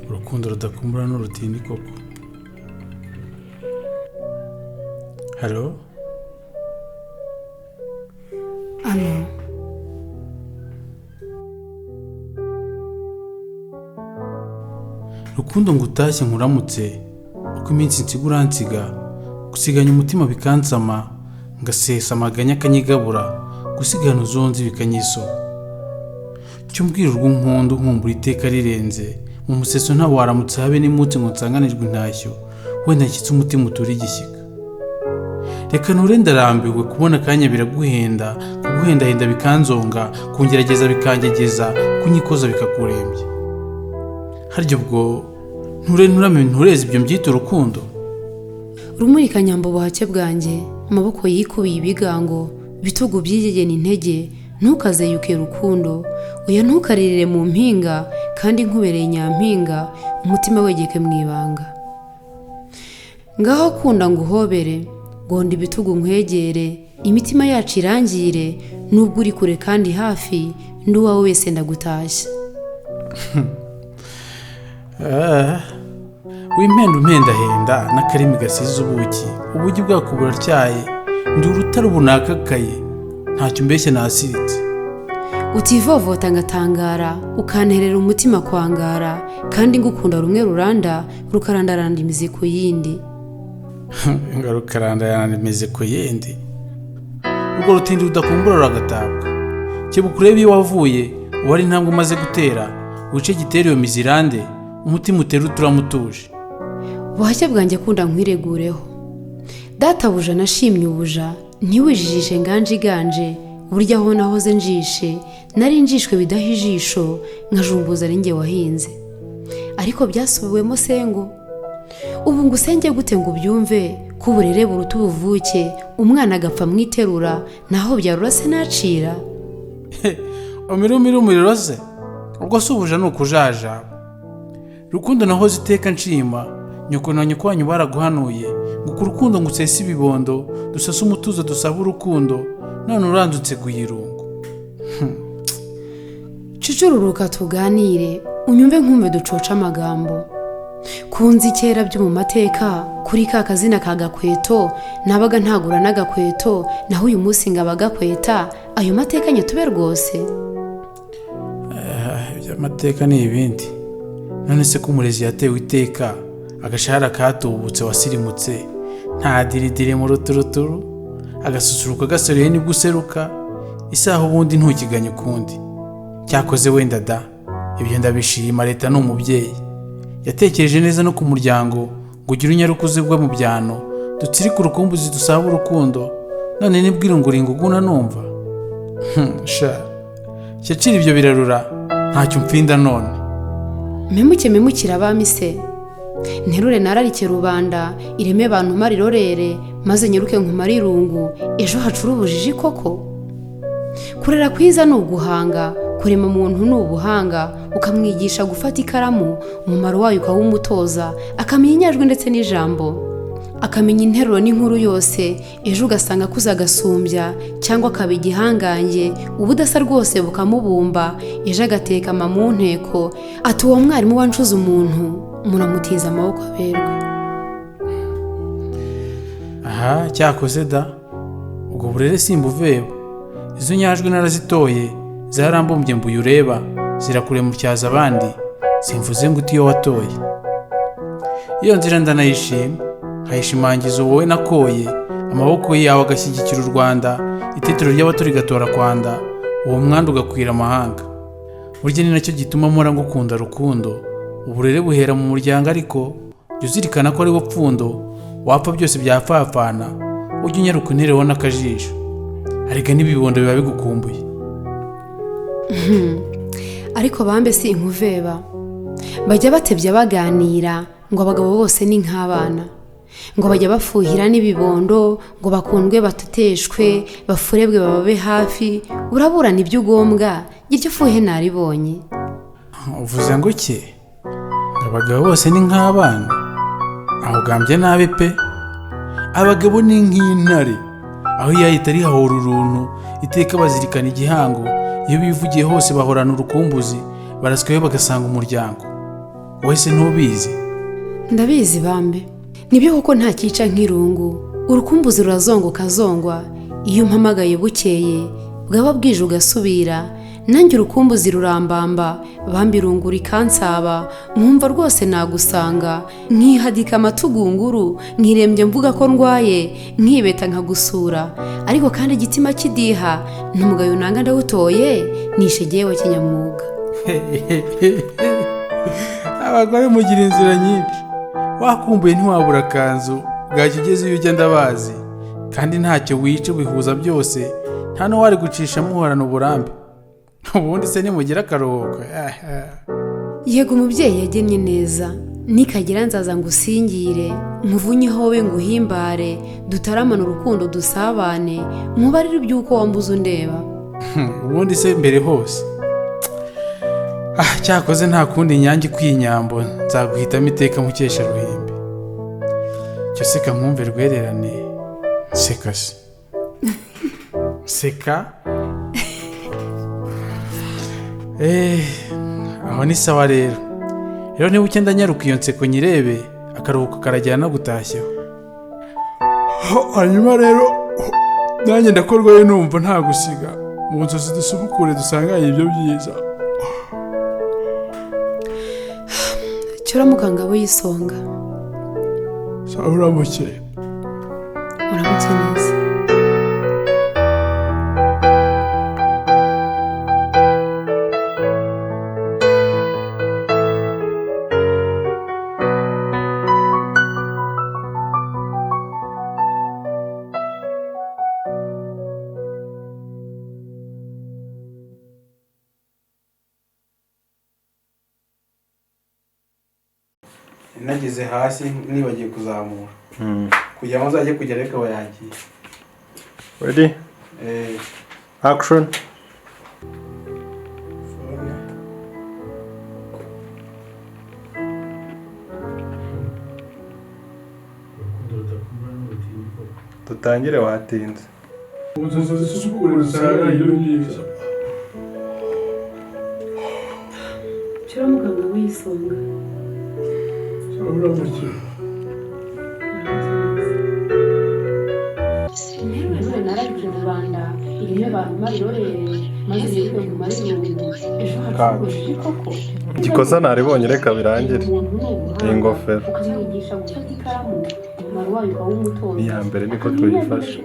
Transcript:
urukundo rudakumbura n'urutindi koko. Halo? Ano. Rukundo ngo utashye nkuramutse uko iminsi nsigura nsiga gusiganya umutima bikansama ngasesa amaganya akanyigabura gusigana uzonzi bikanyiso cyumbwira urw'unkundu nkumbura iteka rirenze mu museso nta waramutse habe n'imutse ngo nsanganirwe intashyo wenda nshyitse umutima uturi igishyika. Reka nture ndarambiwe kubona akanya biraguhenda kuguhendahenda bikanzonga kungerageza bikangegeza kunyikoza bikakurembya. Haryo ubwo ntureze ibyo mbyita urukundo. Rumurika nyambo buhake bwanjye amaboko yikubiye ibigango bitugu byigegena intege ntukazeyuke rukundo oya ntukaririre mu mpinga kandi nkubereye nyampinga umutima wegeke mu ibanga. Ngaho kunda nguhobere gonda ibitugu nkwegere imitima yacu irangire nubwo uri kure kandi hafi nduwawe wese ndagutashya. Wimpenda n'akarimi gasize ubugi bwako buratyaye ndi urutare ubunakakaye ntacyo mbeshye nasiritse. Utivovota ngatangara ukanterera umutima kwangara kandi ngukunda rumwe ruranda rukarandaranda imizi ku yindi. Ngarukarandaranda imizi ku yindi ubwo rutindi rudakumbura ragatabwa kibukureba iyo wavuye wari intambwe umaze gutera wice gitera iyo mizirande umutima utera uturamutuje. Buhake bwanjye kunda nkwiregureho databuja nashimye ubuja ntiwijijishe nganjiganje burya aho nahoze njishe nari njishwe bidaha ijisho nkajumbuza ari njye wahinze ariko byasubiwemo sengo ubu ngusenge gute ngo ubyumve ko uburere buruta ubuvuke umwana agapfa mwiterura naho byarura se nacira. Umuriro se ubwo se ubuja nukujaja rukundo nahoze iteka nshima nyoko na nyoko wanyu baraguhanuye ngo urukundo ngusese ibibondo dusase umutuzo dusaba urukundo none urandutse guyirungu. Cicururuka tuganire unyumve nkumve ducoca amagambo kunzi kera byo mu mateka kuri ka kazina ka Gakweto nabaga ntagura n'agakweto naho uyu munsi ngabagakweta ayo mateka nyetube rwose. Ibyo mateka ni ibindi none se ko umurezi yatewe iteka agashahara katubutse wasirimutse nta diridire mu ruturuturu agasusuruka gasoreye nibwo useruka isaha ubundi ntukiganye ukundi. Cyakoze wenda da ibyo ndabishima leta n'umubyeyi yatekereje neza no ku muryango ngo ugire unyarukuze bwo mu byano dutsirika urukumbuzi dusaba urukundo none nibwirunguringo uguna numva. Sha cyacira ibyo birarura ntacyo mpfinda none. Memukira abamise nterure nararike rubanda ireme abantu marirorere maze nyiruke nkumarirungu ejo hacura ubujiji koko. Kurera kwiza ni uguhanga kurema umuntu ni ubuhanga ukamwigisha gufata ikaramu umumaro wayo ukawumutoza akamenya inyajwi ndetse n'ijambo akamenya interuro n'inkuru yose ejo ugasanga kuzagasumbya cyangwa akaba igihangange ubudasa rwose bukamubumba ejo agateka mu nteko ati uwo mwarimu wancuza umuntu muramutiza amaboko aberwe. Aha cyakoze da ubwo burere simbuveba izo nyajwi narazitoye zarambumbye mbuye ureba zirakure mu cyaza abandi simvuze ngo utiyo watoye. Iyo nzira ndanayishima nkayishimangiza wowe nakoye amaboko yawe agashyigikira u Rwanda itetero ry'abato rigatora Rwanda uwo mwanda ugakwira amahanga. Burya ni nacyo gituma mpora ngukunda rukundo uburere buhera mu muryango ariko jya uzirikana ko ari wo pfundo wapfa byose byapfapfana ujya unyaruka untereho n'akajisho ariko n'ibibondo biba bigukumbuye. ariko bambe si inkuveba bajya batebya baganira ngo abagabo bose ni nk'abana, ngo bajya bafuhira n'ibibondo ngo bakundwe bateteshwe bafurebwe bababe hafi, uraburana ibyo ugombwa iryo fuhe naribonye. uvuze ngo iki? Abagabo bose ni nk'abana? aho ugambye nabi pe. Abagabo ni nk'intare, aho yahita rihahora uruntu iteka bazirikana igihango, iyo bivugiye hose bahorana urukumbuzi, baraswayo bagasanga umuryango. wese ntubizi? Ndabizi bambe, nibyo kuko nta cyica nk'irungu, urukumbuzi rurazongoka zongwa, iyo mpamagaye bukeye bwaba bwije ugasubira, nanjye urukumbuzi rurambamba, bambi irungu rikansaba, nkumva rwose nagusanga, nkihadika amatugunguru, nkirembye mvuga ko ndwaye, nkibeta nkagusura, ariko kandi igitima kidiha, n'umugayo nanga ndawutoye, nishegewe kinyamwuga. Abagore mugira inzira nyinshi, wakumbuye ntiwabura akanzu, bwacyo ugeze iyo ujya ndabazi, kandi ntacyo wica bihuza byose, nta n'uwari gucisha muhorana uburambe. Ubundi se nimugira akaruhuko? Yego umubyeyi yagennye neza, nikagira nzaza ngusingire, nkuvunye hobe nguhimbare, dutaramana urukundo dusabane, nkubarire iby'uko wambuze undeba. Ubundi se mbere hose cyakoze nta kundi nyange kwinyambo, nzaguhitamo iteka mukesha ruhimbi. Cyo seka mwumve rwererane, seka se seka. Aho ni sawa rero niba ukenda nyaruka iyo nseko nyirebe, akaruhuko karajyana no gutashyaho. Hanyuma rero nanjye ndakorwayo numva nta gusiga, mu nzozi dusubukure dusanganye ibyo byiza. Cyora mugangabo y'isonga. Sawa uramuke. Uramutse neza. Nageze hasi nibagiye kuzamura kugira ngo nzajye kugera ariko bayagiye. Ready? Action. Dutangire watinze. Ubuzozo zisukure dusanga iyo byiza. Cyora mugangabo y'isonga. Nterure nararije rubanda, ireme abantu marirorere, maze nirwe mu marirungu, ejo hacuruje koko. Igikosa naribonye reka birangire. Iyi ngofero ukamwigisha gufata ikaramu, umumaro wayo ukaba umutoza. iya mbere niko tuyifashe.